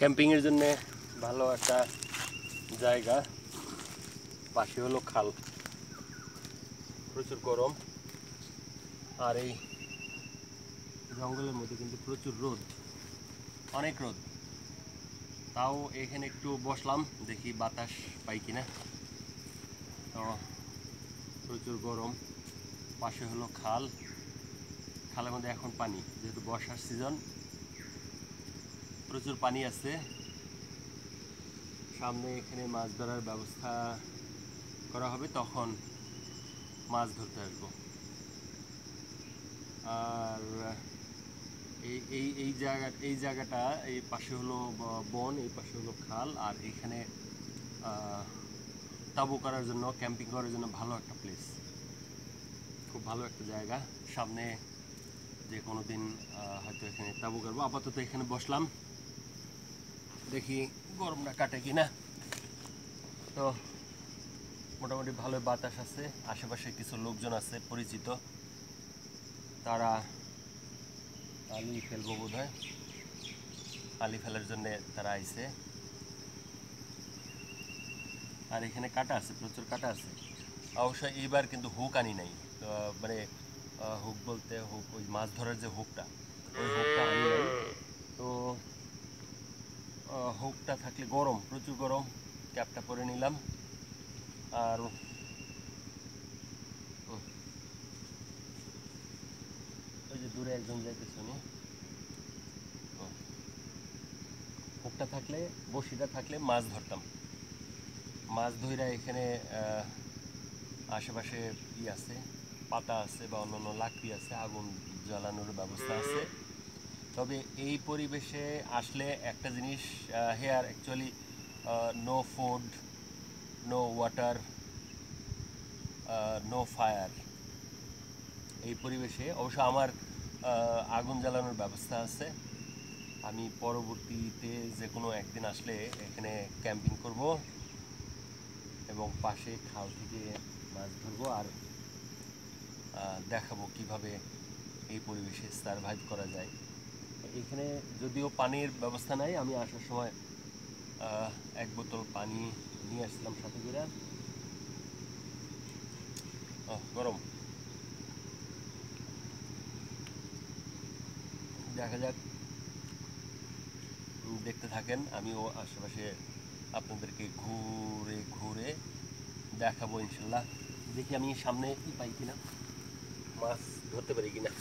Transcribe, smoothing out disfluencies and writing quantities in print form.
ক্যাম্পিংয়ের জন্য ভালো একটা জায়গা। পাশে হলো খাল, প্রচুর গরম, আর এই জঙ্গলের মধ্যে কিন্তু প্রচুর রোদ, অনেক রোদ। তাও এখানে একটু বসলাম, দেখি বাতাস পাই কিনা। তো প্রচুর গরম, পাশে হলো খাল, খালের মধ্যে এখন পানি, যেহেতু বর্ষার সিজন প্রচুর পানি আছে। সামনে এখানে মাছ ধরার ব্যবস্থা করা হবে, তখন মাছ ধরতে আসবো। আর এই জায়গাটা এই পাশে হলো বন, এই পাশে হলো খাল, আর এইখানে তাঁবু করার জন্য, ক্যাম্পিং করার জন্য ভালো একটা প্লেস, খুব ভালো একটা জায়গা। সামনে যে কোনো দিন হয়তো এখানে তাঁবু করবো। আপাতত এখানে বসলাম, দেখি গরমটা কাটে কিনা। তো মোটামুটি ভালো বাতাস আছে, আশেপাশে কিছু লোকজন আছে পরিচিত, তারা আলি ফেলবো বোধ হয়, আলি ফেলার জন্যে তারা আইছে। আর এখানে কাটা আছে, প্রচুর কাটা আছে। অবশ্য এইবার কিন্তু হুক আনি নাই, মানে হুক বলতে হুক, ওই মাছ ধরার যে হুকটা, ওই হুকটা আনি নাই। তো হুকটা থাকলে গরম, প্রচুর গরম, ক্যাপটা পরে নিলাম। আর ওই যে দূরে একজন যাইতেছে, উনি হুকটা থাকলে, বড়শিটা থাকলে মাছ ধরতাম। মাছ ধইরা এখানে আশেপাশে আছে, পাতা আছে বা অন্যান্য লাকড়ি আছে, আগুন জ্বালানোর ব্যবস্থা আছে। তবে এই পরিবেশে আসলে একটা জিনিস, here actually no food, no water, no fire. এই পরিবেশে অবশ্য আমার আগুন জ্বালানোর ব্যবস্থা আছে। আমি পরবর্তীতে যে কোনো একদিন আসলে এখানে ক্যাম্পিং করব এবং পাশে খাল থেকে মাছ ধরবো, আর দেখাবো কিভাবে এই পরিবেশে সারভাইভ করা যায়। এখানে যদিও পানির ব্যবস্থা নাই, আমি আসার সময় এক বোতল পানি নিয়ে আসছিলাম সাথে করে। গরম, দেখা যাক, দেখতে থাকেন। আমিও আশেপাশে আপনাদেরকে ঘুরে ঘুরে দেখাবো ইনশাল্লাহ। দেখি আমি সামনে কি পাই কিনা, মাছ ধরতে পারি কিনা।